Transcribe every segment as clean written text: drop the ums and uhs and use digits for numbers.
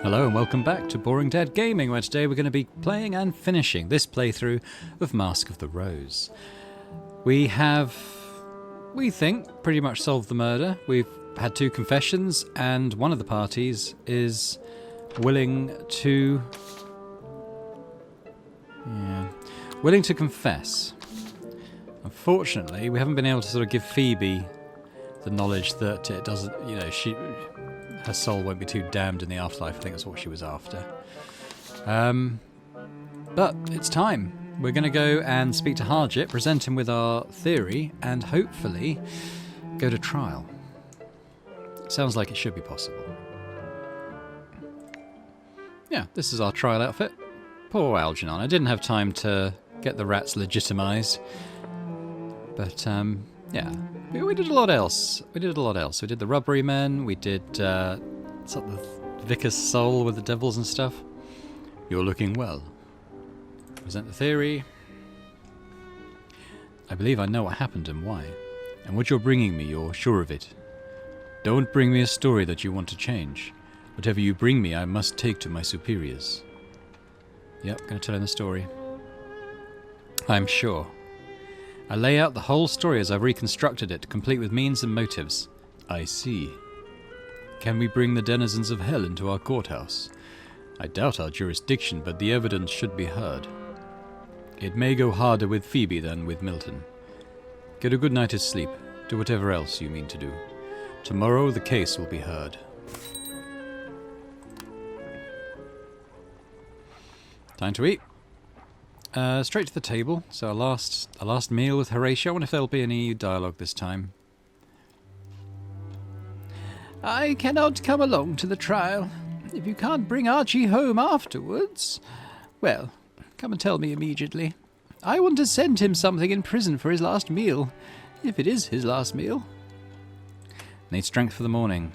Hello and welcome back to Boring Dead Gaming, where today we're going to be playing and finishing this playthrough of Mask of the Rose. We have, we think, pretty much solved the murder. We've had 2 confessions and one of the parties is willing to... willing to confess. Unfortunately, we haven't been able to sort of give Phoebe the knowledge that it doesn't, you know, her soul won't be too damned in the afterlife. I think that's what she was after. But it's time. We're going to go and speak to Harjit, present him with our theory, and hopefully go to trial. Sounds like it should be possible. Yeah, this is our trial outfit. Poor Algernon. I didn't have time to get the rats legitimised. But, yeah. We did a lot else. We did the rubbery men. We did the Vicar's soul with the devils and stuff. You're looking well. Present the theory. I believe I know what happened and why. And what you're bringing me, you're sure of it. Don't bring me a story that you want to change. Whatever you bring me, I must take to my superiors. Yep, gonna tell him the story. I'm sure. I lay out the whole story as I've reconstructed it, complete with means and motives. I see. Can we bring the denizens of hell into our courthouse? I doubt our jurisdiction, but the evidence should be heard. It may go harder with Phoebe than with Milton. Get a good night's sleep. Do whatever else you mean to do. Tomorrow the case will be heard. Time to eat. Straight to the table. So our last meal with Horatio. I wonder if there'll be any dialogue this time. I cannot come along to the trial. If you can't bring Archie home afterwards, well, come and tell me immediately. I want to send him something in prison for his last meal, if it is his last meal. Need strength for the morning.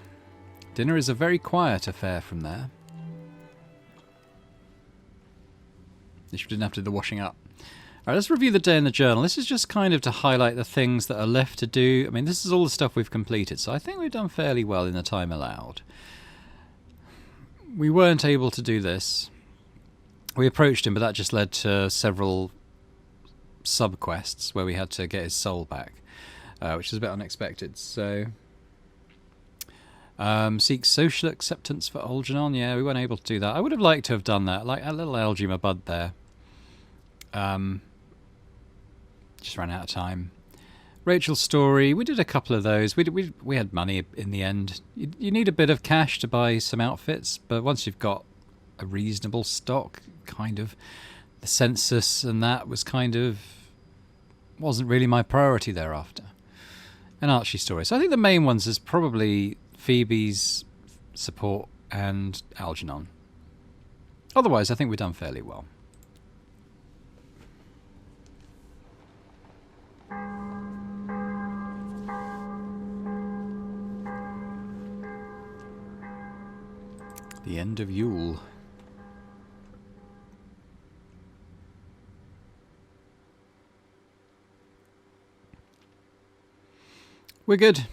Dinner is a very quiet affair from there. You didn't have to do the washing up. Alright, let's review the day in the journal. This is just kind of to highlight the things that are left to do. I mean, this is all the stuff we've completed, so I think we've done fairly well in the time allowed. We weren't able to do this. We approached him, but that just led to several sub-quests where we had to get his soul back, which is a bit unexpected. So, seek social acceptance for Algernon. Yeah, we weren't able to do that. I would have liked to have done that, like a little algae my bud there. Just ran out of time. Rachel's story, we did a couple of those. We had money in the end. You need a bit of cash to buy some outfits, but once you've got a reasonable stock, kind of, the census and that was kind of, wasn't really my priority thereafter. And Archie's story. So I think the main ones is probably Phoebe's support and Algernon. Otherwise, I think we've done fairly well. The end of Yule. We're good.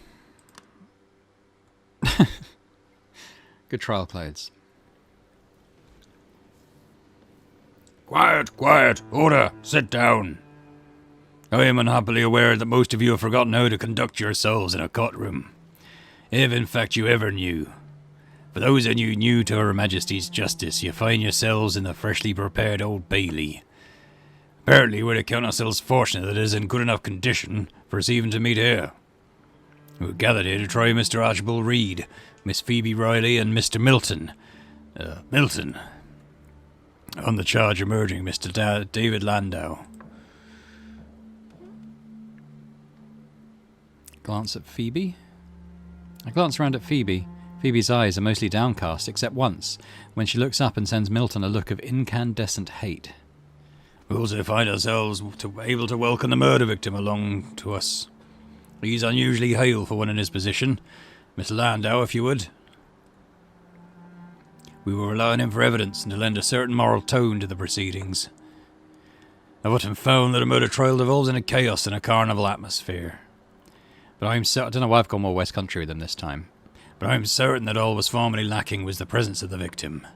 Good trial clothes. Quiet, quiet, order, sit down. I am unhappily aware that most of you have forgotten how to conduct yourselves in a courtroom, if in fact you ever knew. For those of you new to Her Majesty's justice, you find yourselves in the freshly prepared Old Bailey. Apparently we're to count ourselves fortunate that it is in good enough condition for us even to meet here. We're gathered here to try Mr. Archibald Reed, Miss Phoebe Riley, and Mr. Milton. Milton. On the charge of murdering Mr. David Landau. Glance at Phoebe. I glance around at Phoebe. Phoebe's eyes are mostly downcast, except once, when she looks up and sends Milton a look of incandescent hate. We also find ourselves able to welcome the murder victim along to us. He's unusually hale for one in his position. Mr. Landau, if you would. We will rely on him for evidence and to lend a certain moral tone to the proceedings. I've often found that a murder trial devolves into chaos and a carnival atmosphere. But I don't know why I've gone more West Country with him this time. but I'm certain that all was formerly lacking was the presence of the victim.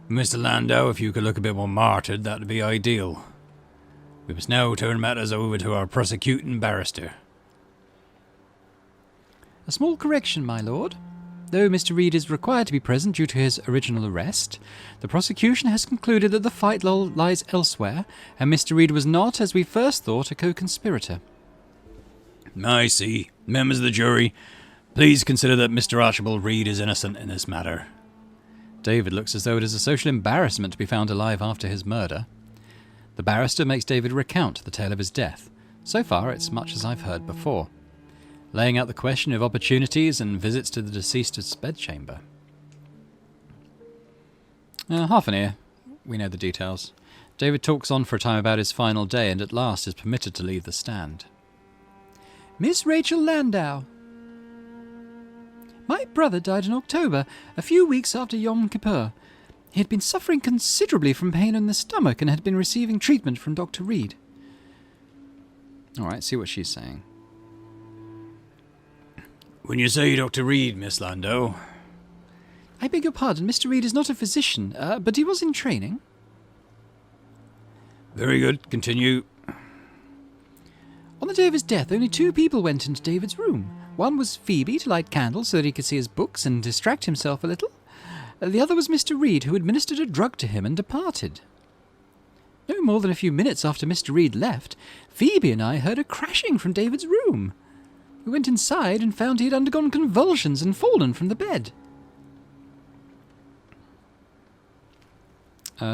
Mr. Landau, if you could look a bit more martyred, that would be ideal. We must now turn matters over to our prosecuting barrister. A small correction, my lord. Though Mr. Reed is required to be present due to his original arrest, the prosecution has concluded that the fight lies elsewhere, and Mr. Reed was not, as we first thought, a co-conspirator. I see. Members of the jury, please consider that Mr. Archibald Reed is innocent in this matter. David looks as though it is a social embarrassment to be found alive after his murder. The barrister makes David recount the tale of his death. So far, it's much as I've heard before, laying out the question of opportunities and visits to the deceased's bedchamber. Half an ear. We know the details. David talks on for a time about his final day and at last is permitted to leave the stand. Miss Rachel Landau. My brother died in October, a few weeks after Yom Kippur. He had been suffering considerably from pain in the stomach and had been receiving treatment from Dr. Reed. All right, see what she's saying. When you say Dr. Reed, Miss Landau... I beg your pardon, Mr. Reed is not a physician, but he was in training. Very good, continue. On the day of his death, only 2 people went into David's room. One was Phoebe, to light candles so that he could see his books and distract himself a little. The other was Mr. Reed, who administered a drug to him and departed. No more than a few minutes after Mr. Reed left, Phoebe and I heard a crashing from David's room. We went inside and found he had undergone convulsions and fallen from the bed.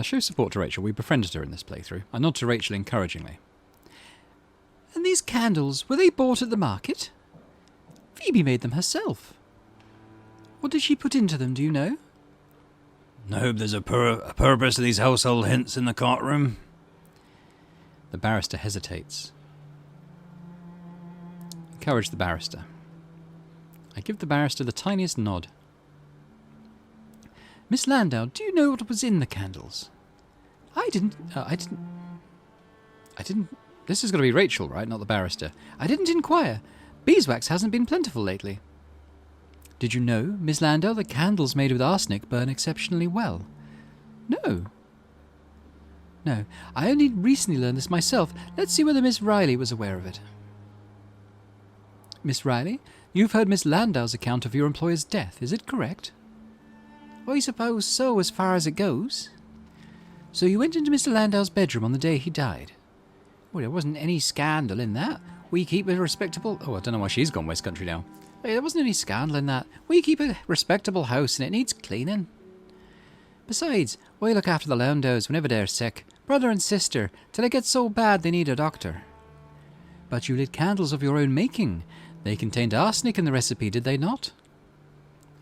Show support to Rachel. We befriended her in this playthrough. I nod to Rachel encouragingly. And these candles, were they bought at the market? Phoebe made them herself. What did she put into them, do you know? I hope there's a purpose to these household hints in the courtroom. The barrister hesitates. Encourage the barrister. I give the barrister the tiniest nod. Miss Landau, do you know what was in the candles? I didn't... This is going to be Rachel, right? Not the barrister. I didn't inquire. Beeswax hasn't been plentiful lately. Did you know, Miss Landau, that candles made with arsenic burn exceptionally well? No. No, I only recently learned this myself. Let's see whether Miss Riley was aware of it. Miss Riley, you've heard Miss Landau's account of your employer's death, is it correct? I suppose so, as far as it goes. So you went into Mr. Landau's bedroom on the day he died? Well, there wasn't any scandal in that. We keep a respectable... Oh, I don't know why she's gone West Country now. Hey, there wasn't any scandal in that. We keep a respectable house and it needs cleaning. Besides, we look after the Landaus whenever they're sick, brother and sister, till it gets so bad they need a doctor. But you lit candles of your own making. They contained arsenic in the recipe, did they not?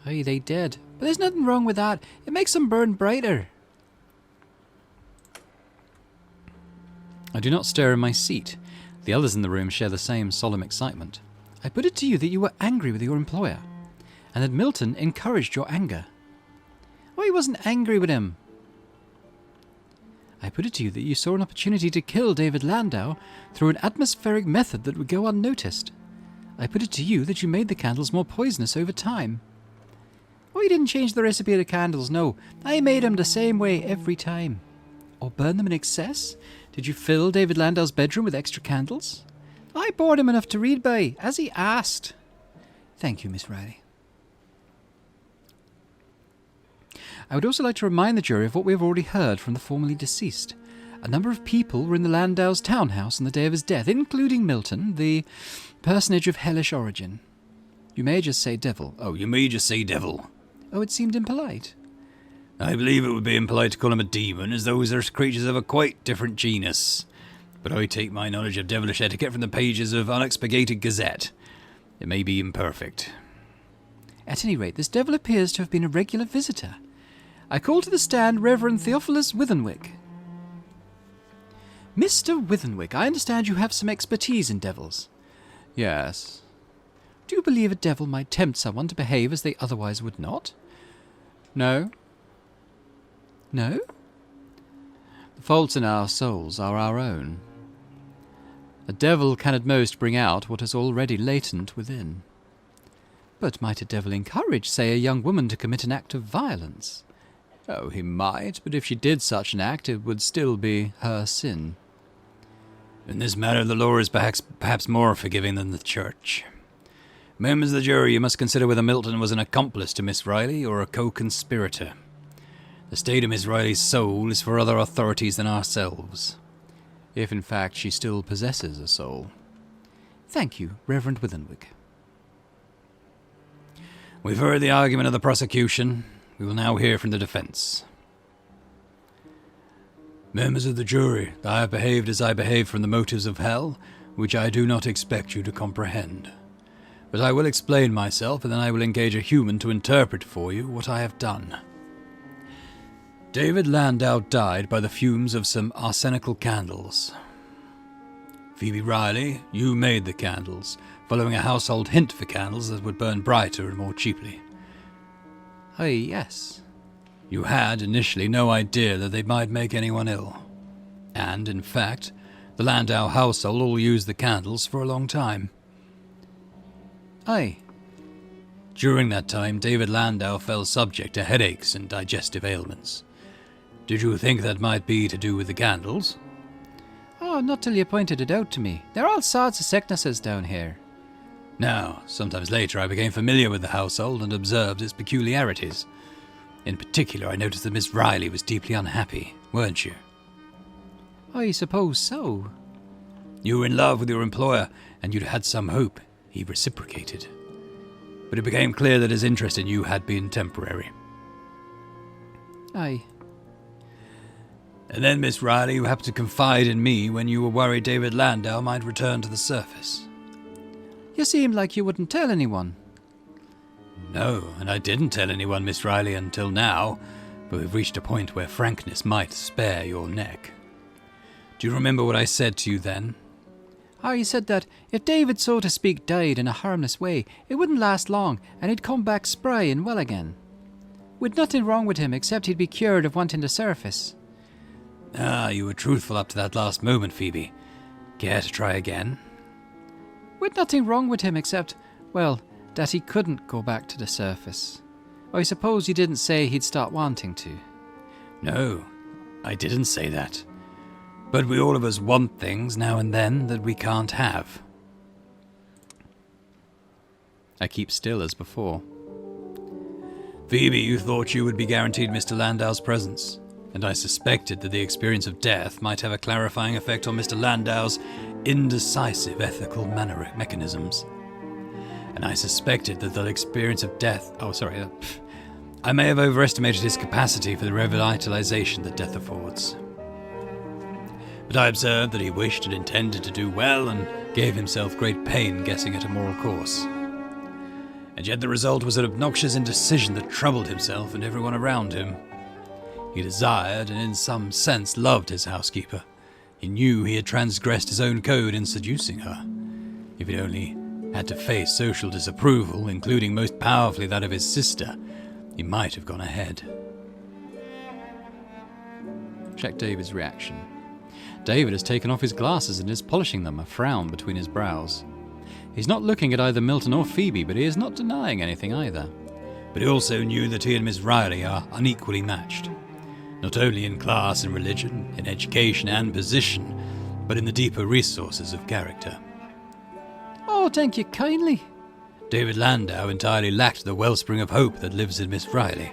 Aye, they did. But there's nothing wrong with that. It makes them burn brighter. I do not stir in my seat. The others in the room share the same solemn excitement. I put it to you that you were angry with your employer, and that Milton encouraged your anger. Oh, he wasn't angry with him. I put it to you that you saw an opportunity to kill David Landau through an atmospheric method that would go unnoticed. I put it to you that you made the candles more poisonous over time. Oh, you didn't change the recipe of the candles, no. I made them the same way every time. Or burn them in excess? Did you fill David Landau's bedroom with extra candles? I bought him enough to read by, as he asked. Thank you, Miss Riley. I would also like to remind the jury of what we have already heard from the formerly deceased. A number of people were in the Landau's townhouse on the day of his death, including Milton, the personage of hellish origin. You may just say devil. Oh, you may just say devil. Oh, it seemed impolite. I believe it would be impolite to call him a demon, as those are creatures of a quite different genus. But I take my knowledge of devilish etiquette from the pages of Unexpurgated Gazette. It may be imperfect. At any rate, this devil appears to have been a regular visitor. I call to the stand Reverend Theophilus Withenwick. Mr. Withenwick, I understand you have some expertise in devils. Yes. Do you believe a devil might tempt someone to behave as they otherwise would not? No. No? The faults in our souls are our own. A devil can at most bring out what is already latent within. But might a devil encourage, say, a young woman to commit an act of violence? Oh, he might, but if she did such an act, it would still be her sin. In this matter, the law is perhaps more forgiving than the church. Members of the jury, you must consider whether Milton was an accomplice to Miss Riley or a co-conspirator. The state of Miss Riley's soul is for other authorities than ourselves. If in fact she still possesses a soul. Thank you, Reverend Withenwick. We've heard the argument of the prosecution. We will now hear from the defence. Members of the jury, I have behaved as I behaved from the motives of hell, which I do not expect you to comprehend. But I will explain myself, and then I will engage a human to interpret for you what I have done. David Landau died by the fumes of some arsenical candles. Phoebe Riley, you made the candles, following a household hint for candles that would burn brighter and more cheaply. Yes. You had, initially, no idea that they might make anyone ill. And, in fact, the Landau household all used the candles for a long time. Aye. During that time, David Landau fell subject to headaches and digestive ailments. Did you think that might be to do with the candles? Oh, not till you pointed it out to me. There are all sorts of sicknesses down here. Now, sometimes later I became familiar with the household and observed its peculiarities. In particular, I noticed that Miss Riley was deeply unhappy, weren't you? I suppose so. You were in love with your employer, and you'd had some hope. He reciprocated. But it became clear that his interest in you had been temporary. Aye. And then, Miss Riley, you happened to confide in me when you were worried David Landau might return to the surface. You seemed like you wouldn't tell anyone. No, and I didn't tell anyone, Miss Riley, until now, but we've reached a point where frankness might spare your neck. Do you remember what I said to you then? You said that if David, so to speak, died in a harmless way, it wouldn't last long, and he'd come back spry and well again. With nothing wrong with him, except he'd be cured of wanting to surface. You were truthful up to that last moment, Phoebe. Care to try again? With nothing wrong with him, except, well, that he couldn't go back to the surface. I suppose you didn't say he'd stop wanting to. No, I didn't say that. But we all of us want things now and then that we can't have. I keep still as before. Phoebe, you thought you would be guaranteed Mr. Landau's presence, and I suspected that the experience of death might have a clarifying effect on Mr. Landau's indecisive ethical mechanisms. And I suspected that the experience of death... I may have overestimated his capacity for the revitalization that death affords. But I observed that he wished and intended to do well and gave himself great pain guessing at a moral course. And yet the result was an obnoxious indecision that troubled himself and everyone around him. He desired and in some sense loved his housekeeper. He knew he had transgressed his own code in seducing her. If he only had to face social disapproval, including most powerfully that of his sister, he might have gone ahead. Check David's reaction. David has taken off his glasses and is polishing them, a frown between his brows. He's not looking at either Milton or Phoebe, but he is not denying anything either. But he also knew that he and Miss Riley are unequally matched, not only in class and religion, in education and position, but in the deeper resources of character. Oh, thank you kindly. David Landau entirely lacked the wellspring of hope that lives in Miss Riley.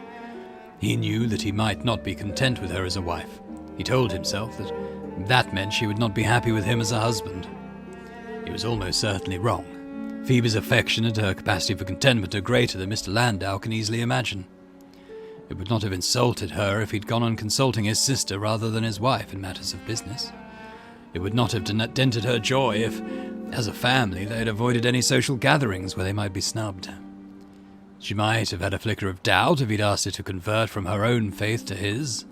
He knew that he might not be content with her as a wife. He told himself that meant she would not be happy with him as a husband. He was almost certainly wrong. Phoebe's affection and her capacity for contentment are greater than Mr. Landau can easily imagine. It would not have insulted her if he'd gone on consulting his sister rather than his wife in matters of business. It would not have dented her joy if, as a family, they had avoided any social gatherings where they might be snubbed. She might have had a flicker of doubt if he'd asked her to convert from her own faith to his.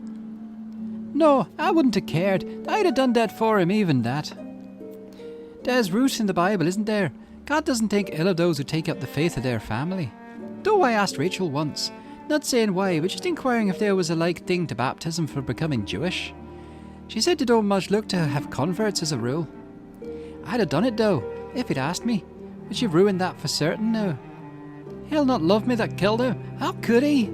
No, I wouldn't have cared. I'd have done that for him, even that. There's roots in the Bible, isn't there? God doesn't think ill of those who take up the faith of their family. Though I asked Rachel once, not saying why, but just inquiring if there was a like thing to baptism for becoming Jewish. She said they don't much look to have converts as a rule. I'd have done it though, if he'd asked me, but you've ruined that for certain now. He'll not love me that killed him. How could he?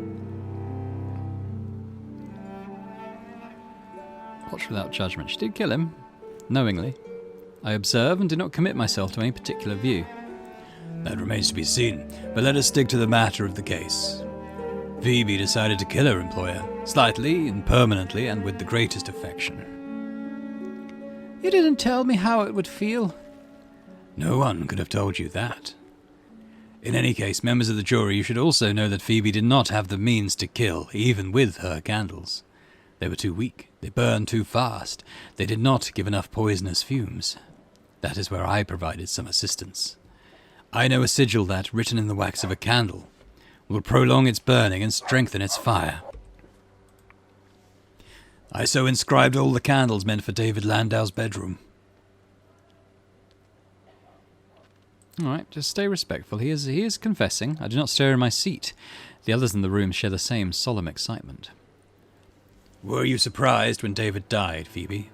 Watch without judgment. She did kill him, knowingly. I observe and do not commit myself to any particular view. That remains to be seen, but let us stick to the matter of the case. Phoebe decided to kill her employer, slightly and permanently and with the greatest affection. You didn't tell me how it would feel. No one could have told you that. In any case, members of the jury, you should also know that Phoebe did not have the means to kill, even with her candles. They were too weak, they burned too fast, they did not give enough poisonous fumes. That is where I provided some assistance. I know a sigil that, written in the wax of a candle, will prolong its burning and strengthen its fire. I so inscribed all the candles meant for David Landau's bedroom. All right, just stay respectful. He is confessing. I do not stir in my seat. The others in the room share the same solemn excitement. Were you surprised when David died, Phoebe?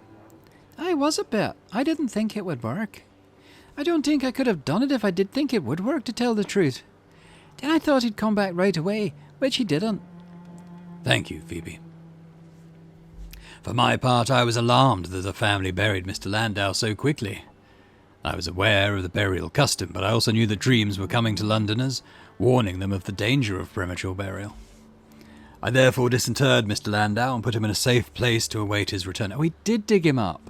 I was a bit. I didn't think it would work. I don't think I could have done it if I did think it would work, to tell the truth. Then I thought he'd come back right away, which he didn't. Thank you, Phoebe. For my part, I was alarmed that the family buried Mr. Landau so quickly. I was aware of the burial custom, but I also knew that dreams were coming to Londoners, warning them of the danger of premature burial. I therefore disinterred Mr. Landau and put him in a safe place to await his return. Oh, we did dig him up.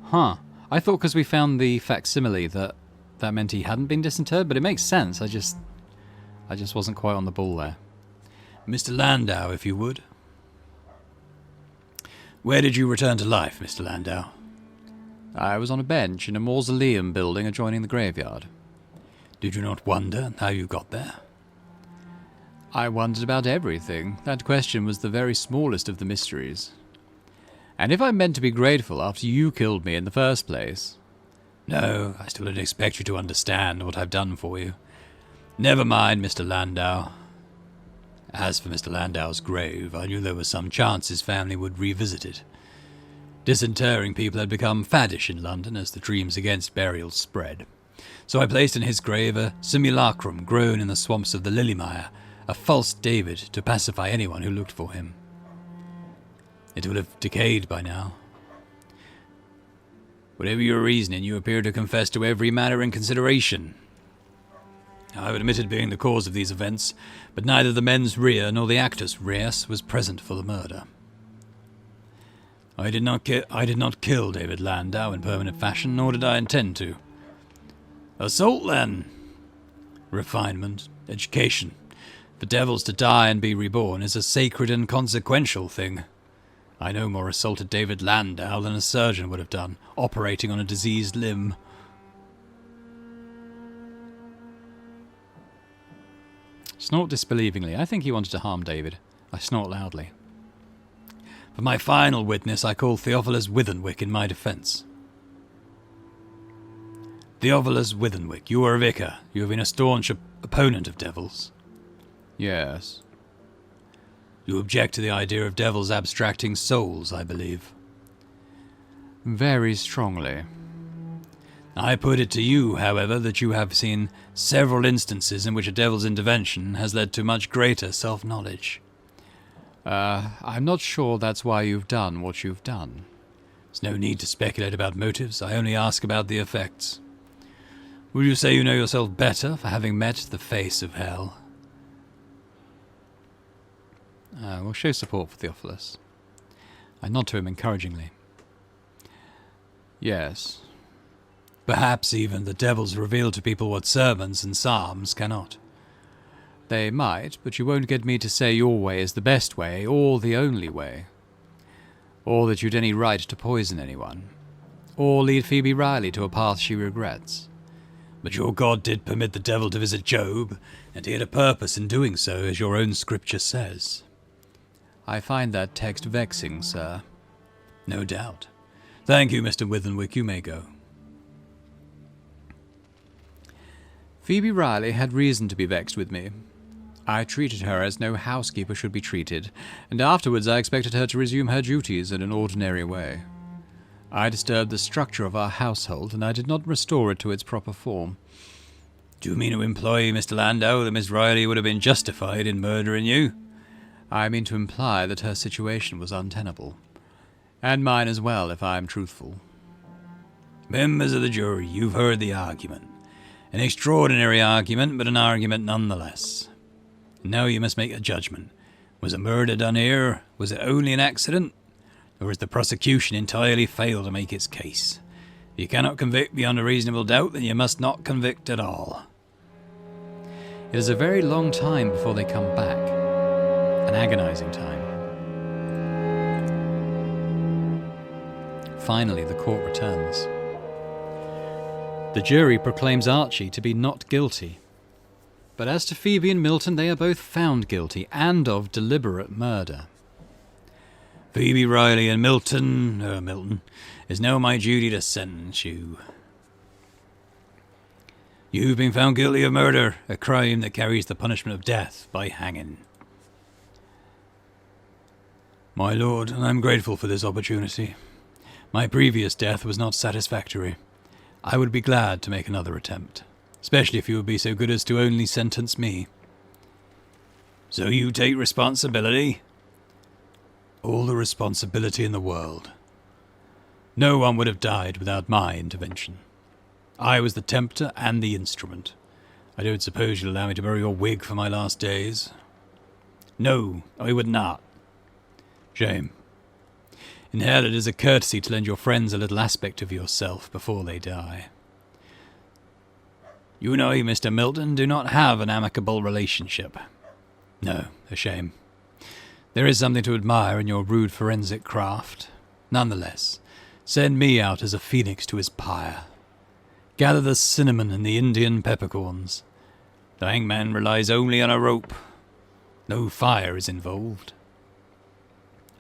Huh. I thought because we found the facsimile that meant he hadn't been disinterred, but it makes sense. I just wasn't quite on the ball there. Mr. Landau, if you would. Where did you return to life, Mr. Landau? I was on a bench in a mausoleum building adjoining the graveyard. Did you not wonder how you got there? I wondered about everything. That question was the very smallest of the mysteries. And if I'm meant to be grateful after you killed me in the first place... No, I still don't expect you to understand what I've done for you. Never mind, Mr. Landau. As for Mr. Landau's grave, I knew there was some chance his family would revisit it. Disinterring people had become faddish in London as the dreams against burial spread. So I placed in his grave a simulacrum grown in the swamps of the Lilymire, a false David to pacify anyone who looked for him. It will have decayed by now. Whatever your reasoning, you appear to confess to every matter in consideration. I've admitted being the cause of these events, but neither the mens rea nor the actus reus was present for the murder. I did not kill David Landau in permanent fashion, nor did I intend to. Assault, then! Refinement, education. For devils to die and be reborn is a sacred and consequential thing. I no more assaulted David Landau than a surgeon would have done, operating on a diseased limb. Snort disbelievingly. I think he wanted to harm David. I snort loudly. For my final witness, I call Theophilus Withenwick in my defence. Theophilus Withenwick, you are a vicar. You have been a staunch opponent of devils. Yes. You object to the idea of devils abstracting souls, I believe. Very strongly. I put it to you, however, that you have seen several instances in which a devil's intervention has led to much greater self-knowledge. I'm not sure that's why you've done what you've done. There's no need to speculate about motives. I only ask about the effects. Would you say you know yourself better for having met the face of hell? We'll show support for Theophilus. I nod to him encouragingly. Yes. Perhaps even the devils reveal to people what sermons and psalms cannot. They might, but you won't get me to say your way is the best way, or the only way. Or that you'd any right to poison anyone. Or lead Phoebe Riley to a path she regrets. But your God did permit the devil to visit Job, and he had a purpose in doing so, as your own scripture says. I find that text vexing, sir. No doubt. Thank you, Mr. Withenwick. You may go. Phoebe Riley had reason to be vexed with me. I treated her as no housekeeper should be treated, and afterwards I expected her to resume her duties in an ordinary way. I disturbed the structure of our household, and I did not restore it to its proper form. Do you mean to imply, Mr. Landau, that Miss Riley would have been justified in murdering you? I mean to imply that her situation was untenable. And mine as well, if I am truthful. Members of the jury, you've heard the argument. An extraordinary argument, but an argument nonetheless. Now you must make a judgment. Was a murder done here? Was it only an accident? Or has the prosecution entirely failed to make its case? If you cannot convict beyond a reasonable doubt, then you must not convict at all. It is a very long time before they come back. An agonizing time. Finally, the court returns. The jury proclaims Archie to be not guilty. But as to Phoebe and Milton, they are both found guilty, and of deliberate murder. Phoebe Riley and Milton, it's now my duty to sentence you. You've been found guilty of murder, a crime that carries the punishment of death by hanging. My lord, and I'm grateful for this opportunity. My previous death was not satisfactory. I would be glad to make another attempt, especially if you would be so good as to only sentence me. So you take responsibility? All the responsibility in the world. No one would have died without my intervention. I was the tempter and the instrument. I don't suppose you'll allow me to borrow your wig for my last days? No, I would not. Shame. In hell, it is a courtesy to lend your friends a little aspect of yourself before they die. You and I, Mr. Milton, do not have an amicable relationship. No, a shame. There is something to admire in your rude forensic craft. Nonetheless, send me out as a phoenix to his pyre. Gather the cinnamon and the Indian peppercorns. The hangman relies only on a rope. No fire is involved.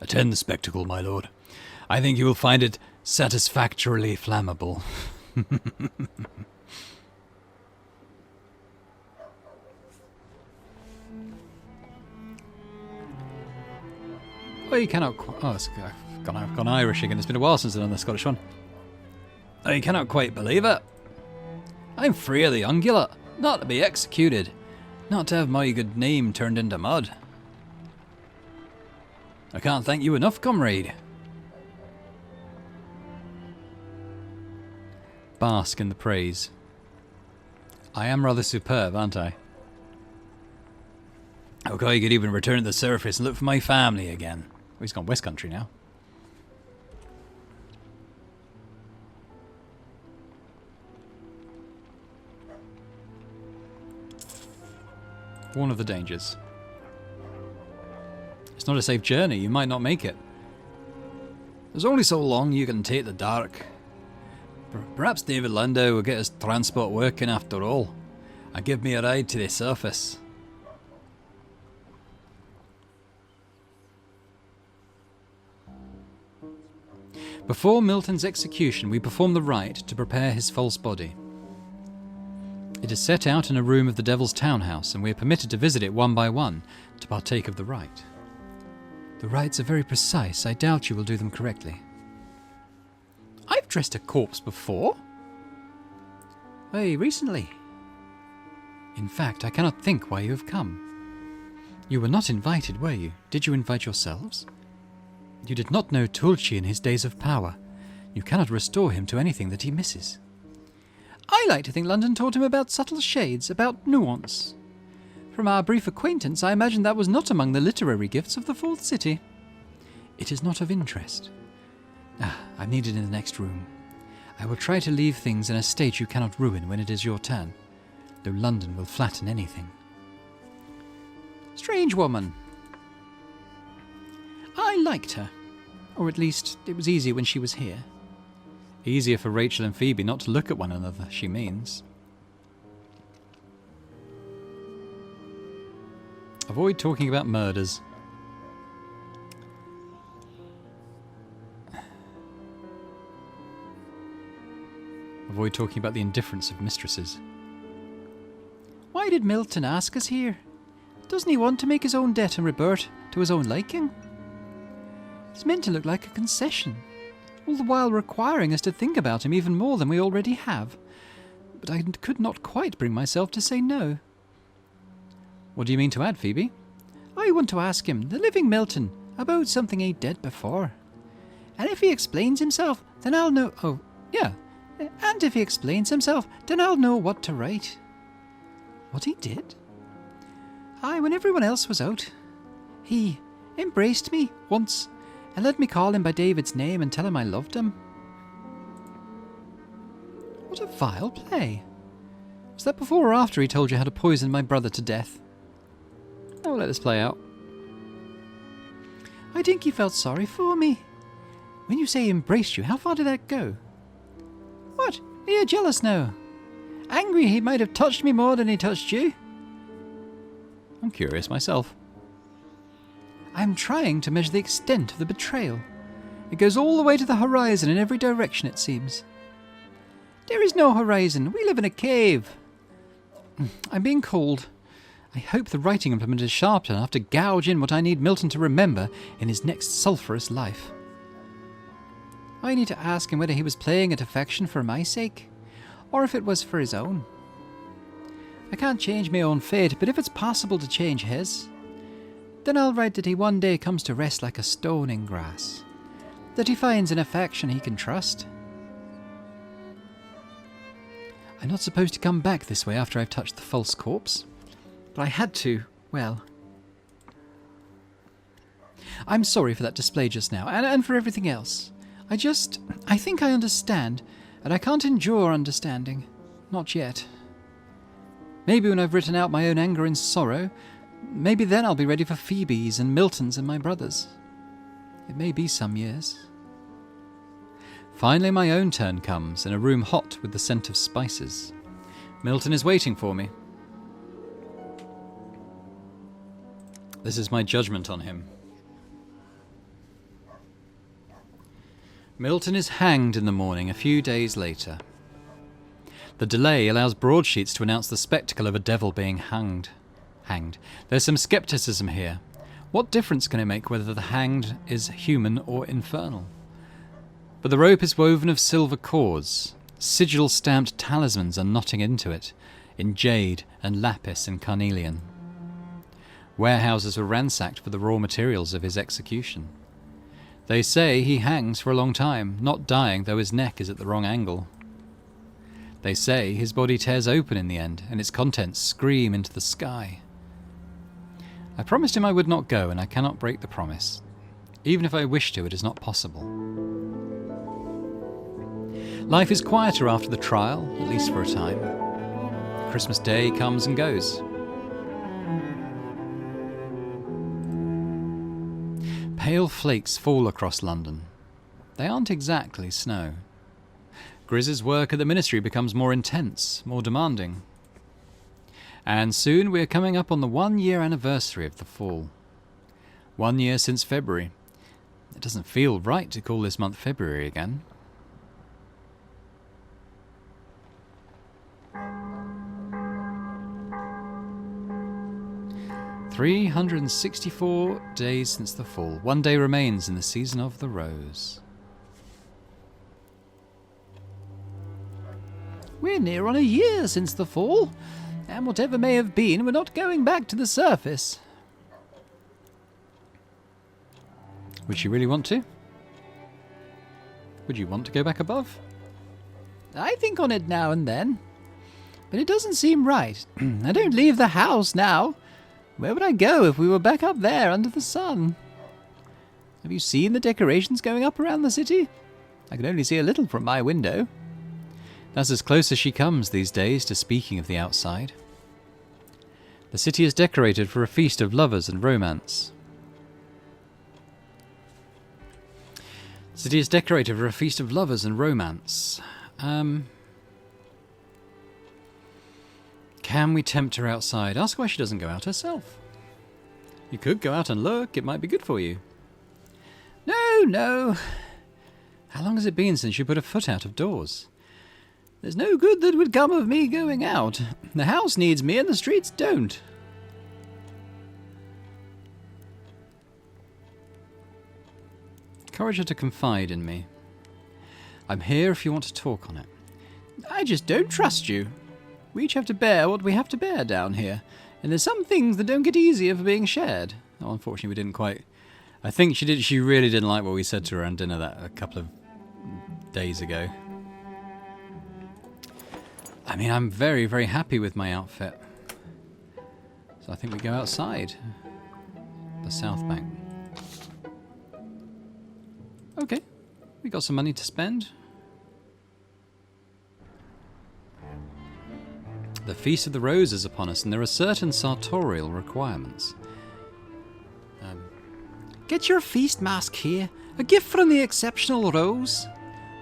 Attend the spectacle, my lord. I think you will find it satisfactorily flammable. Oh, you cannot... I've gone Irish again. It's been a while since I've done the Scottish one. I cannot quite believe it. I'm free of the ungulate, not to be executed, not to have my good name turned into mud. I can't thank you enough, comrade. Bask in the praise. I am rather superb, aren't I? Okay, I could even return to the surface and look for my family again. Oh, he's gone West Country now. Warn of the dangers. It's not a safe journey. You might not make it. There's only so long you can take the dark. Perhaps David Landau will get his transport working after all, and give me a ride to the surface. Before Milton's execution, we perform the rite to prepare his false body. It is set out in a room of the Devil's Townhouse, and we are permitted to visit it one by one to partake of the rite. The rites are very precise. I doubt you will do them correctly. I've dressed a corpse before. Recently. In fact, I cannot think why you have come. You were not invited, were you? Did you invite yourselves? You did not know Tulchi in his days of power. You cannot restore him to anything that he misses. I like to think London taught him about subtle shades, about nuance. From our brief acquaintance, I imagine that was not among the literary gifts of the Fourth City. It is not of interest. I'm needed in the next room. I will try to leave things in a state you cannot ruin when it is your turn, though London will flatten anything. Strange woman. I liked her. Or at least, it was easier when she was here. Easier for Rachel and Phoebe not to look at one another, she means. Avoid talking about murders. Avoid talking about the indifference of mistresses. Why did Milton ask us here? Doesn't he want to make his own debt and revert to his own liking? It's meant to look like a concession, all the while requiring us to think about him even more than we already have. but I could not quite bring myself to say no. What do you mean to add, Phoebe? I want to ask him, the living Milton, about something he did before. And if he explains himself, then I'll know... Oh, yeah. And if he explains himself, then I'll know what to write. What he did? Aye, when everyone else was out. He embraced me once and let me call him by David's name and tell him I loved him. What a vile play. Was that before or after he told you how to poison my brother to death? Oh, let this play out. I think he felt sorry for me. When you say he embraced you, how far did that go? What? Are you jealous now? Angry he might have touched me more than he touched you? I'm curious myself. I'm trying to measure the extent of the betrayal. It goes all the way to the horizon in every direction, it seems. There is no horizon. We live in a cave. I'm being called. I hope the writing implement is sharp enough to gouge in what I need Milton to remember in his next sulphurous life. I need to ask him whether he was playing at affection for my sake, or if it was for his own. I can't change my own fate, but if it's possible to change his, then I'll write that he one day comes to rest like a stone in grass, that he finds an affection he can trust. I'm not supposed to come back this way after I've touched the false corpse, but I had to, well... I'm sorry for that display just now, and for everything else. I think I understand, and I can't endure understanding. Not yet. Maybe when I've written out my own anger and sorrow, maybe then I'll be ready for Phoebe's and Milton's and my brother's. It may be some years. Finally my own turn comes, in a room hot with the scent of spices. Milton is waiting for me. This is my judgment on him. Milton is hanged in the morning a few days later. The delay allows broadsheets to announce the spectacle of a devil being hanged. There's some skepticism here. What difference can it make whether the hanged is human or infernal? But the rope is woven of silver cords. Sigil-stamped talismans are knotting into it, in jade and lapis and carnelian. Warehouses were ransacked for the raw materials of his execution. They say he hangs for a long time, not dying though his neck is at the wrong angle. They say his body tears open in the end, and its contents scream into the sky. I promised him I would not go, and I cannot break the promise. Even if I wish to, it is not possible. Life is quieter after the trial, at least for a time. Christmas Day comes and goes. Pale flakes fall across London. They aren't exactly snow. Grizz's work at the ministry becomes more intense, more demanding. And soon we are coming up on the 1-year anniversary of the fall. 1 year since February. It doesn't feel right to call this month February again. "364 days since the fall. 1 day remains in the season of the rose." We're near on a year since the fall, and whatever may have been, we're not going back to the surface. Would you really want to? Would you want to go back above? I think on it now and then, but it doesn't seem right. I don't leave the house now. Where would I go if we were back up there under the sun? Have you seen the decorations going up around the city? I can only see a little from my window. That's as close as she comes these days to speaking of the outside. The city is decorated for a feast of lovers and romance. The city is decorated for a feast of lovers and romance. Can we tempt her outside? Ask why she doesn't go out herself. You could go out and look. It might be good for you. No. How long has it been since you put a foot out of doors? There's no good that would come of me going out. The house needs me and the streets don't. Encourage her to confide in me. I'm here if you want to talk on it. I just don't trust you. We each have to bear what we have to bear down here, and there's some things that don't get easier for being shared. Oh, unfortunately, we didn't quite... I think she really didn't like what we said to her on dinner that a couple of days ago. I mean, I'm very, very happy with my outfit. So I think we go outside. The South Bank. Okay. We got some money to spend. The Feast of the Rose is upon us, and there are certain sartorial requirements. Get your feast mask here. A gift from the exceptional Rose.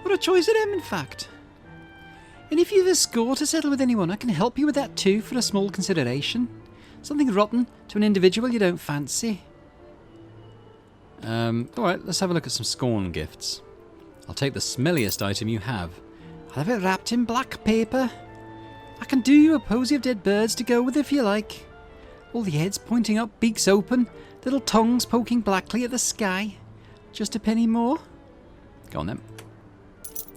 Or a choice of them, in fact. And if you've a score to settle with anyone, I can help you with that too for a small consideration. Something rotten to an individual you don't fancy. Alright, let's have a look at some scorn gifts. I'll take the smelliest item you have. I'll have it wrapped in black paper. I can do you a posy of dead birds to go with if you like. All the heads pointing up, beaks open, little tongues poking blackly at the sky. Just a penny more? Go on then.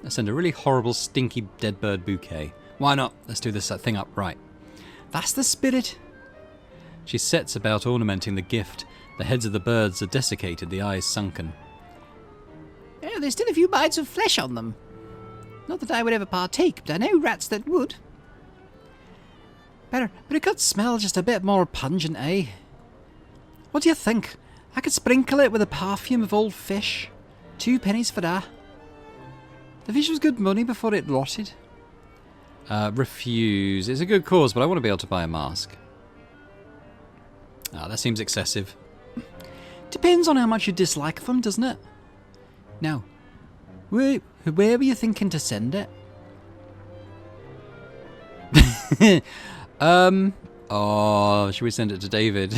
Let's send a really horrible, stinky dead bird bouquet. Why not? Let's do this thing up right. That's the spirit. She sets about ornamenting the gift. The heads of the birds are desiccated, the eyes sunken. Oh, there's still a few bites of flesh on them. Not that I would ever partake, but I know rats that would. But it could smell just a bit more pungent, eh? What do you think? I could sprinkle it with a perfume of old fish. 2 pennies for that. The fish was good money before it rotted. Refuse. It's a good cause, but I want to be able to buy a mask. That seems excessive. Depends on how much you dislike them, doesn't it? Now, where were you thinking to send it? Oh, should we send it to David?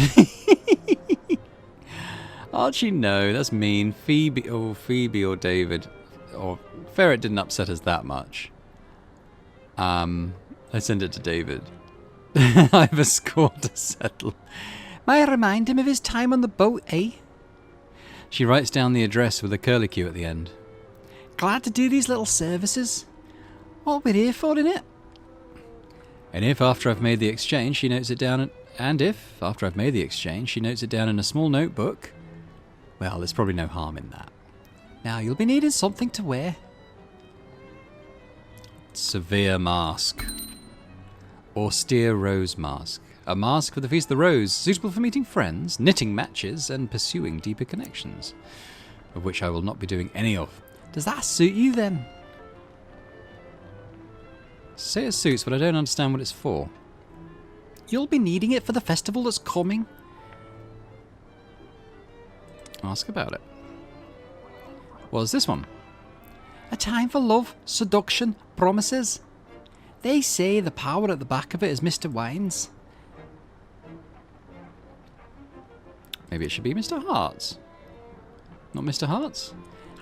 Archie, no, that's mean. Phoebe or David. Or Ferret didn't upset us that much. I send it to David. I have a score to settle. May I remind him of his time on the boat, eh? She writes down the address with a curlicue at the end. Glad to do these little services. What we're here for, innit? And if after I've made the exchange she notes it down in a small notebook, well, there's probably no harm in that. Now you'll be needing something to wear. Severe mask. Austere rose mask. A mask for the Feast of the Rose, suitable for meeting friends, knitting matches, and pursuing deeper connections, of which I will not be doing any of. Does that suit you then? Say it suits, but I don't understand what it's for. You'll be needing it for the festival that's coming. Ask about it. What is this one? A time for love, seduction, promises. They say the power at the back of it is Mr. Wines. Maybe it should be Mr. Hearts. Not Mr. Hearts?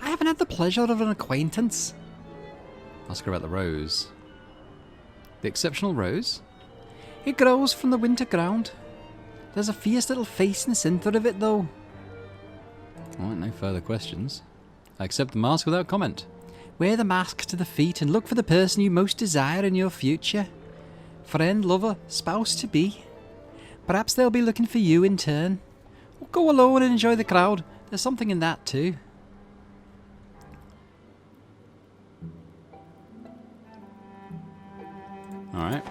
I haven't had the pleasure of an acquaintance. Ask her about the rose. The exceptional rose? It grows from the winter ground. There's a fierce little face in the centre of it, though. Alright, no further questions. I accept the mask without comment. Wear the mask to the feet and look for the person you most desire in your future. Friend, lover, spouse-to-be. Perhaps they'll be looking for you in turn. Or go alone and enjoy the crowd. There's something in that too. Alright.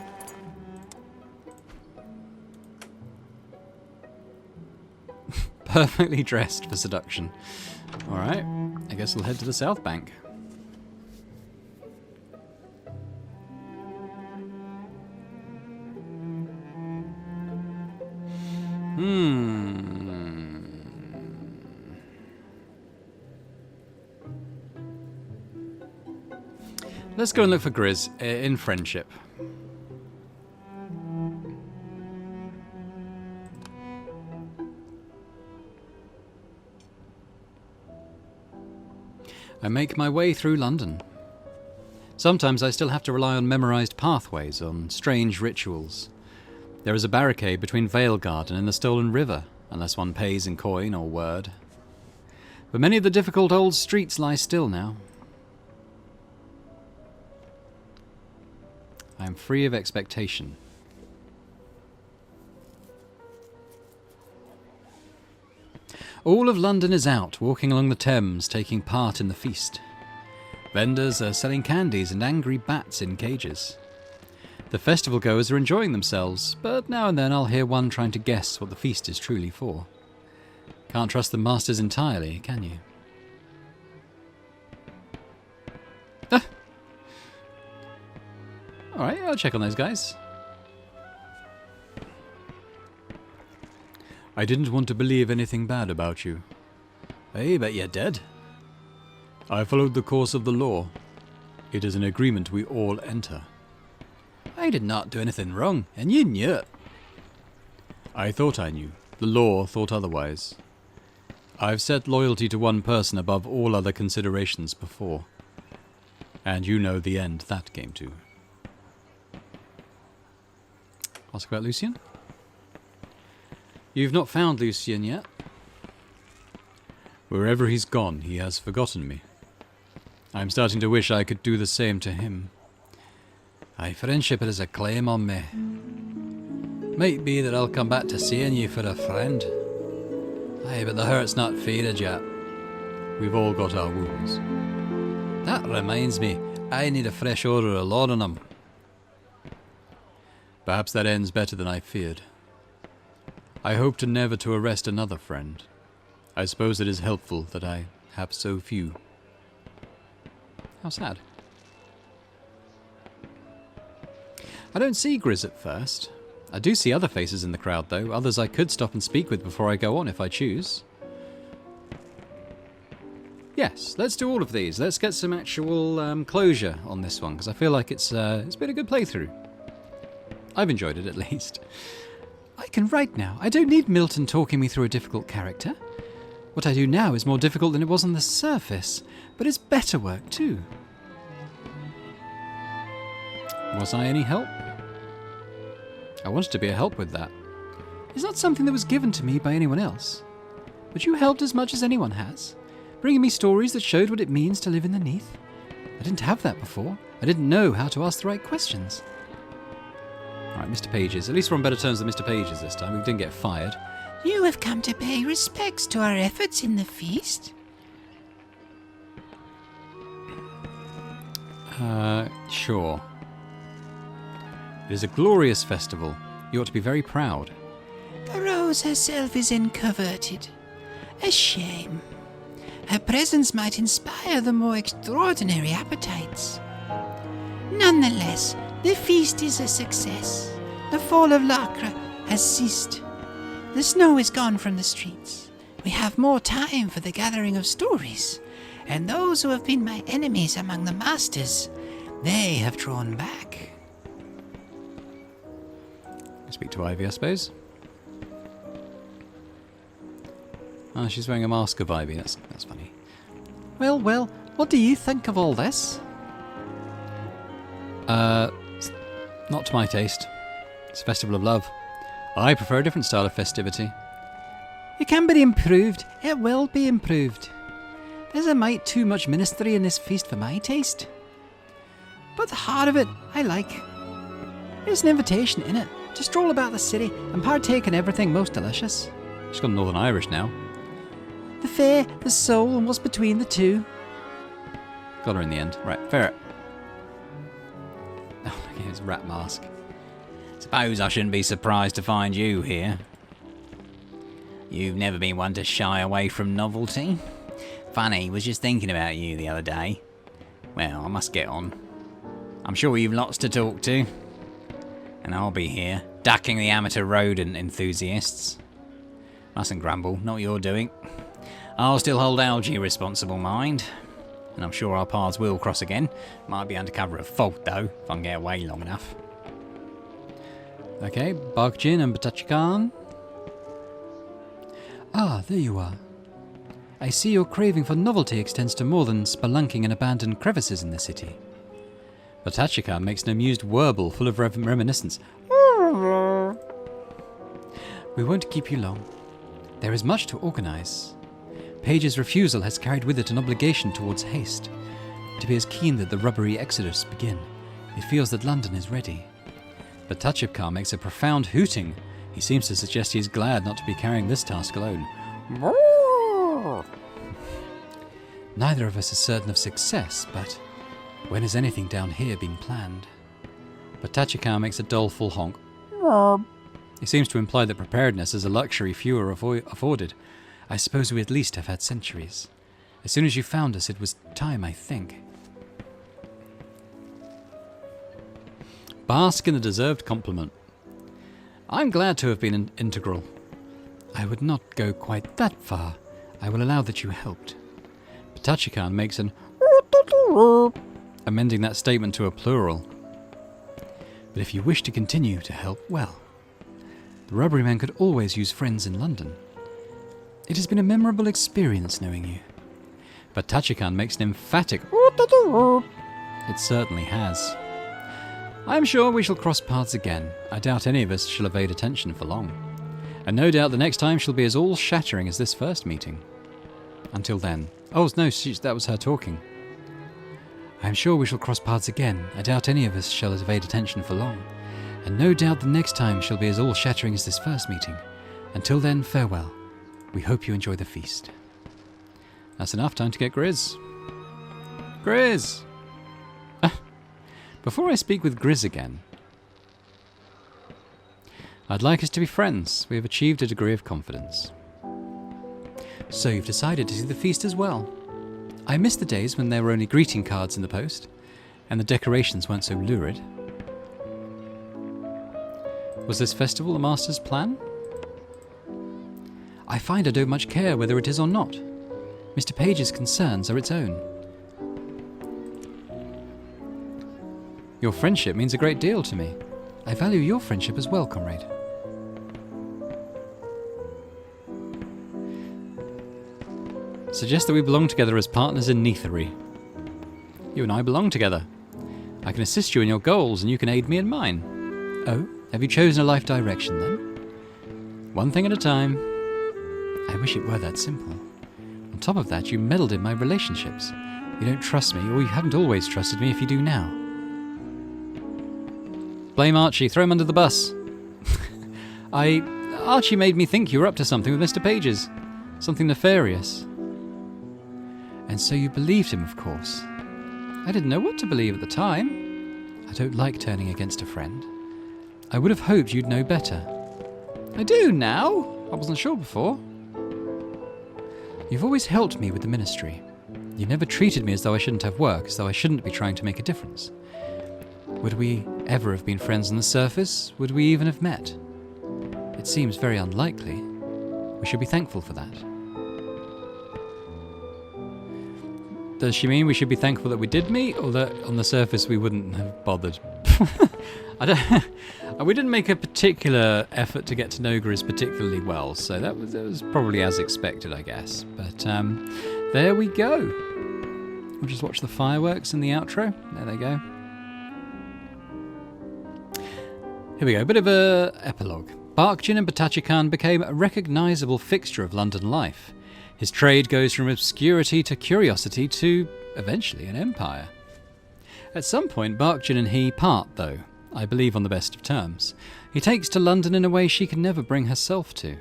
Perfectly dressed for seduction. Alright, I guess we'll head to the South Bank. Let's go and look for Grizz in friendship. I make my way through London. Sometimes I still have to rely on memorized pathways, on strange rituals. There is a barricade between Vale Garden and the Stolen River, unless one pays in coin or word. But many of the difficult old streets lie still now. I'm free of expectation. All of London is out, walking along the Thames, taking part in the feast. Vendors are selling candies and angry bats in cages. The festival goers are enjoying themselves, but now and then I'll hear one trying to guess what the feast is truly for. Can't trust the masters entirely, can you? Ah! Alright, I'll check on those guys. I didn't want to believe anything bad about you. Hey, but you're dead. I followed the course of the law. It is an agreement we all enter. I did not do anything wrong, and you knew it. I thought I knew. The law thought otherwise. I've set loyalty to one person above all other considerations before. And you know the end that came to. Ask about Lucien? You've not found Lucien yet? Wherever he's gone, he has forgotten me. I'm starting to wish I could do the same to him. Aye, friendship has a claim on me. Might be that I'll come back to seeing you for a friend. Aye, but the hurt's not faded yet. We've all got our wounds. That reminds me, I need a fresh order of laudanum. Perhaps that ends better than I feared. I hope to never to arrest another friend. I suppose it is helpful that I have so few. How sad. I don't see Grizz at first. I do see other faces in the crowd, though. Others I could stop and speak with before I go on, if I choose. Yes, let's do all of these. Let's get some actual closure on this one, because I feel like it's been a good playthrough. I've enjoyed it, at least. I can write now. I don't need Milton talking me through a difficult character. What I do now is more difficult than it was on the surface, but it's better work, too. Was I any help? I wanted to be a help with that. It's not something that was given to me by anyone else. But you helped as much as anyone has, bringing me stories that showed what it means to live in the Neath. I didn't have that before. I didn't know how to ask the right questions. Alright, Mr. Pages. At least we're on better terms than Mr. Pages this time. We didn't get fired. You have come to pay respects to our efforts in the feast? Sure. It is a glorious festival. You ought to be very proud. The rose herself is inconverted. A shame. Her presence might inspire the more extraordinary appetites. Nonetheless, the feast is a success. The fall of Lacre has ceased. The snow is gone from the streets. We have more time for the gathering of stories, and those who have been my enemies among the masters, they have drawn back. Speak to Ivy, I suppose. Oh, she's wearing a mask of Ivy. That's funny. Well, what do you think of all this? Not to my taste. It's a festival of love. I prefer a different style of festivity. It can be improved. It will be improved. There's a mite too much ministry in this feast for my taste. But the heart of it, I like. There's an invitation in it to stroll about the city and partake in everything most delicious. She's gone Northern Irish now. The fair, the soul, and what's between the two. Got her in the end. Right, ferret. Oh, look at his rat mask. Suppose I shouldn't be surprised to find you here. You've never been one to shy away from novelty. Funny, was just thinking about you the other day. Well, I must get on. I'm sure you've lots to talk to. And I'll be here, ducking the amateur rodent enthusiasts. Mustn't grumble, not your doing. I'll still hold Algie responsible, mind. And I'm sure our paths will cross again. Might be under cover of fault, though, if I can get away long enough. Okay, Barkjin and Batachikan. Ah, there you are. I see your craving for novelty extends to more than spelunking in abandoned crevices in the city. Batachikan makes an amused warble full of reminiscence. We won't keep you long. There is much to organize. Page's refusal has carried with it an obligation towards haste, to be as keen that the rubbery exodus begin. It feels that London is ready. But Tachibkar makes a profound hooting. He seems to suggest he is glad not to be carrying this task alone. Neither of us is certain of success, but when has anything down here been planned? But Tachibkar makes a doleful honk. He seems to imply that preparedness is a luxury few are afforded. I suppose we at least have had centuries. As soon as you found us, it was time, I think. Bask in the deserved compliment. I'm glad to have been integral. I would not go quite that far. I will allow that you helped. But Tachibkar makes an amending that statement to a plural. But if you wish to continue to help, well, the rubbery man could always use friends in London. It has been a memorable experience knowing you. But Tachibkar makes an emphatic it certainly has. I am sure we shall cross paths again. I doubt any of us shall evade attention for long. And no doubt the next time shall be as all-shattering as this first meeting. Until then... Oh, no, that was her talking. I am sure we shall cross paths again. I doubt any of us shall evade attention for long. And no doubt the next time shall be as all-shattering as this first meeting. Until then, farewell. We hope you enjoy the feast. That's enough time to get Grizz. Grizz! Before I speak with Grizz again, I'd like us to be friends. We have achieved a degree of confidence. So you've decided to see the feast as well. I miss the days when there were only greeting cards in the post, and the decorations weren't so lurid. Was this festival the Master's plan? I find I don't much care whether it is or not. Mr. Page's concerns are its own. Your friendship means a great deal to me. I value your friendship as well, comrade. Suggest that we belong together as partners in Nethery. You and I belong together. I can assist you in your goals, and you can aid me in mine. Oh, have you chosen a life direction, then? One thing at a time. I wish it were that simple. On top of that, you meddled in my relationships. You don't trust me, or you haven't always trusted me if you do now. Blame Archie, throw him under the bus. Archie made me think you were up to something with Mr. Page's. Something nefarious. And so you believed him, of course. I didn't know what to believe at the time. I don't like turning against a friend. I would have hoped you'd know better. I do now. I wasn't sure before. You've always helped me with the ministry. You never treated me as though I shouldn't have work, as though I shouldn't be trying to make a difference. Would we ever have been friends on the surface? Would we even have met? It seems very unlikely. We should be thankful for that. Does she mean we should be thankful that we did meet, or that on the surface we wouldn't have bothered? We didn't make a particular effort to get to know Grizz particularly well, so that was probably as expected, I guess. But there we go. We'll just watch the fireworks in the outro. There they go. Here we go, a bit of a epilogue. Barkjin and Tachibkar became a recognisable fixture of London life. His trade goes from obscurity to curiosity to, eventually, an empire. At some point, Barkjin and he part, though, I believe on the best of terms. He takes to London in a way she can never bring herself to.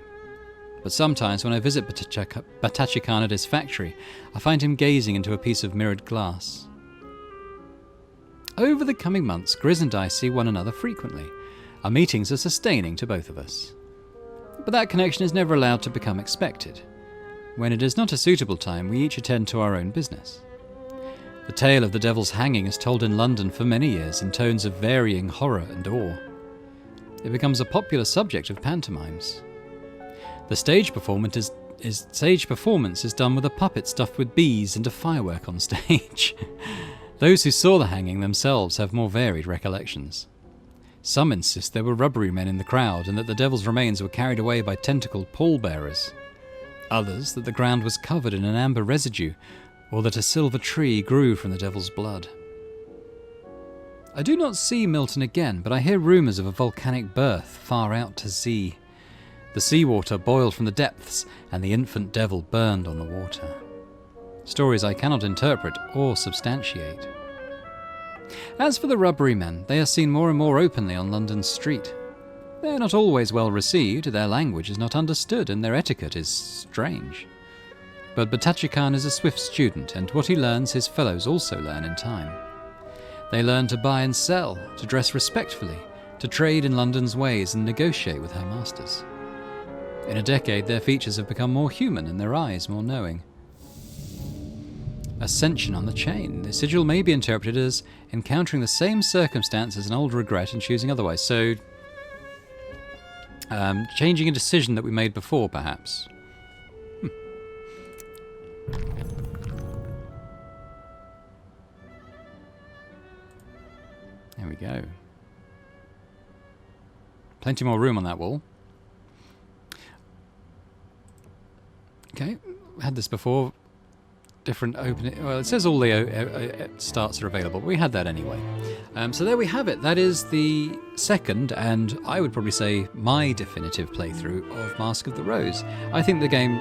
But sometimes when I visit Tachibkar at his factory, I find him gazing into a piece of mirrored glass. Over the coming months, Grizz and I see one another frequently. Our meetings are sustaining to both of us. But that connection is never allowed to become expected. When it is not a suitable time, we each attend to our own business. The tale of the devil's hanging is told in London for many years in tones of varying horror and awe. It becomes a popular subject of pantomimes. The stage performance is done with a puppet stuffed with bees and a firework on stage. Those who saw the hanging themselves have more varied recollections. Some insist there were rubbery men in the crowd and that the devil's remains were carried away by tentacled pallbearers. Others that the ground was covered in an amber residue, or that a silver tree grew from the devil's blood. I do not see Milton again, but I hear rumours of a volcanic birth far out to sea. The seawater boiled from the depths, and the infant devil burned on the water. Stories I cannot interpret or substantiate. As for the rubbery men, they are seen more and more openly on London's street. They are not always well received, their language is not understood, and their etiquette is strange. But Batachi Khan is a swift student, and what he learns his fellows also learn in time. They learn to buy and sell, to dress respectfully, to trade in London's ways and negotiate with her masters. In a decade, their features have become more human and their eyes more knowing. Ascension on the chain. The sigil may be interpreted as encountering the same circumstance as an old regret and choosing otherwise. So, changing a decision that we made before, perhaps. There we go. Plenty more room on that wall. Okay, had this before. Different opening. Well, it says all the starts are available, but we had that anyway. So there we have it. That is the second, and I would probably say my definitive playthrough of Mask of the Rose. I think the game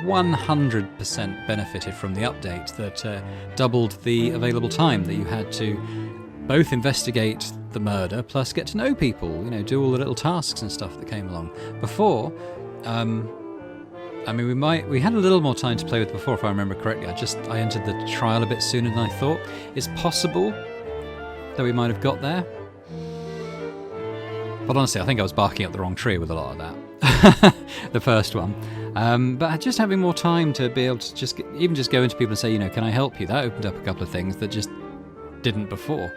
100% benefited from the update that doubled the available time that you had to both investigate the murder plus get to know people. You know, do all the little tasks and stuff that came along. Before. I mean, we had a little more time to play with before, if I remember correctly. I entered the trial a bit sooner than I thought. It's possible that we might have got there. But honestly, I think I was barking up the wrong tree with a lot of that. The first one. But just having more time to be able to even just go into people and say, you know, can I help you? That opened up a couple of things that just didn't before.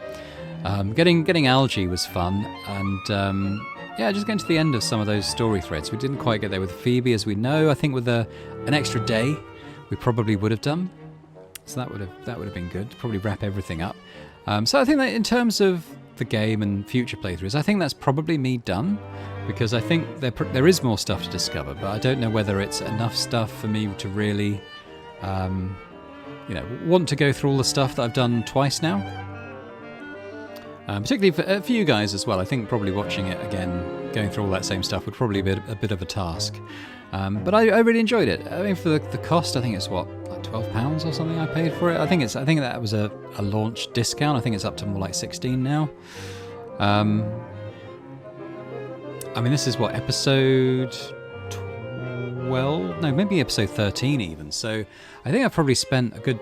Getting algae was fun, and yeah, just getting to the end of some of those story threads. We didn't quite get there with Phoebe, as we know. I think with an extra day, we probably would have done. So that would have been good. Probably wrap everything up. So I think that in terms of the game and future playthroughs, I think that's probably me done, because I think there is more stuff to discover, but I don't know whether it's enough stuff for me to really, want to go through all the stuff that I've done twice now. Particularly for you guys as well. I think probably watching it again, going through all that same stuff, would probably be a bit of a task. But I really enjoyed it. I mean, for the cost, I think it's like £12 or something I paid for it. I think that was a launch discount. I think it's up to more like 16 now. I mean, this is what, episode 12? No, maybe episode 13 even. So I think I've probably spent a good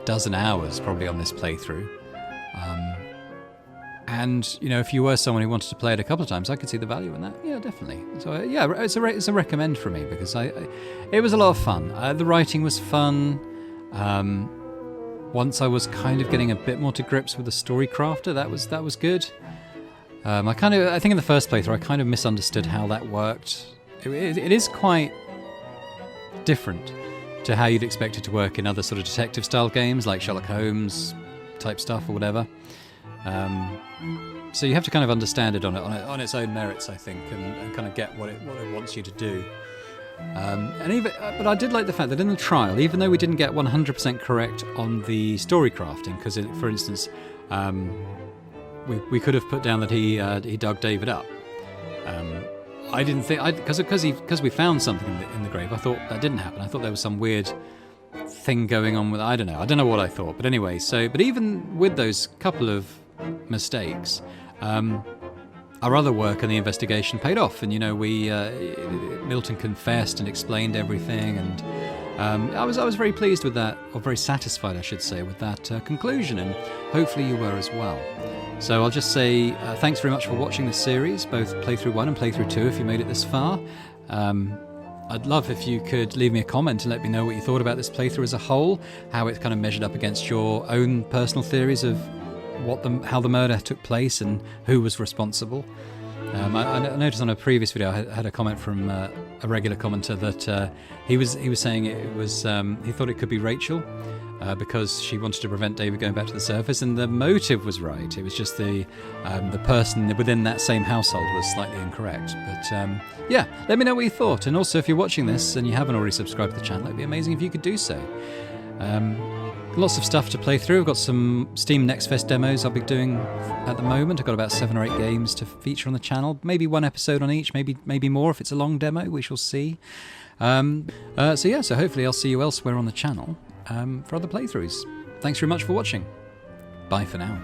dozen hours probably on this playthrough. And, you know, if you were someone who wanted to play it a couple of times, I could see the value in that. Yeah, definitely. So, yeah, it's a recommend for me, because it was a lot of fun. The writing was fun. Once I was kind of getting a bit more to grips with the story crafter, that was good. I think in the first playthrough, I kind of misunderstood how that worked. It is quite different to how you'd expect it to work in other sort of detective-style games, like Sherlock Holmes type stuff or whatever. So you have to kind of understand it on its own merits, I think, and kind of get what it wants you to do. But I did like the fact that in the trial, even though we didn't get 100% correct on the story crafting, because for instance, we could have put down that he dug David up. I didn't think, because we found something in the grave. I thought that didn't happen. I thought there was some weird thing going on with, I don't know what I thought. But anyway, but even with those couple of mistakes, our other work and the investigation paid off, and Milton confessed and explained everything, and I was very pleased with that, or very satisfied, I should say, with that conclusion, and hopefully you were as well. So I'll just say thanks very much for watching this series, both playthrough 1 and playthrough 2, if you made it this far. I'd love if you could leave me a comment and let me know what you thought about this playthrough as a whole, how it kind of measured up against your own personal theories of how the murder took place and who was responsible. I noticed on a previous video I had a comment from a regular commenter that he was saying it was he thought it could be Rachel because she wanted to prevent David going back to the surface, and the motive was right. It was just the person within that same household was slightly incorrect. But yeah, let me know what you thought, and also if you're watching this and you haven't already subscribed to the channel, it'd be amazing if you could do so. Lots of stuff to play through. I've got some Steam Next Fest demos I'll be doing at the moment. I've got about 7 or 8 games to feature on the channel. Maybe one episode on each, maybe more if it's a long demo. We shall see. So hopefully I'll see you elsewhere on the channel for other playthroughs. Thanks very much for watching. Bye for now.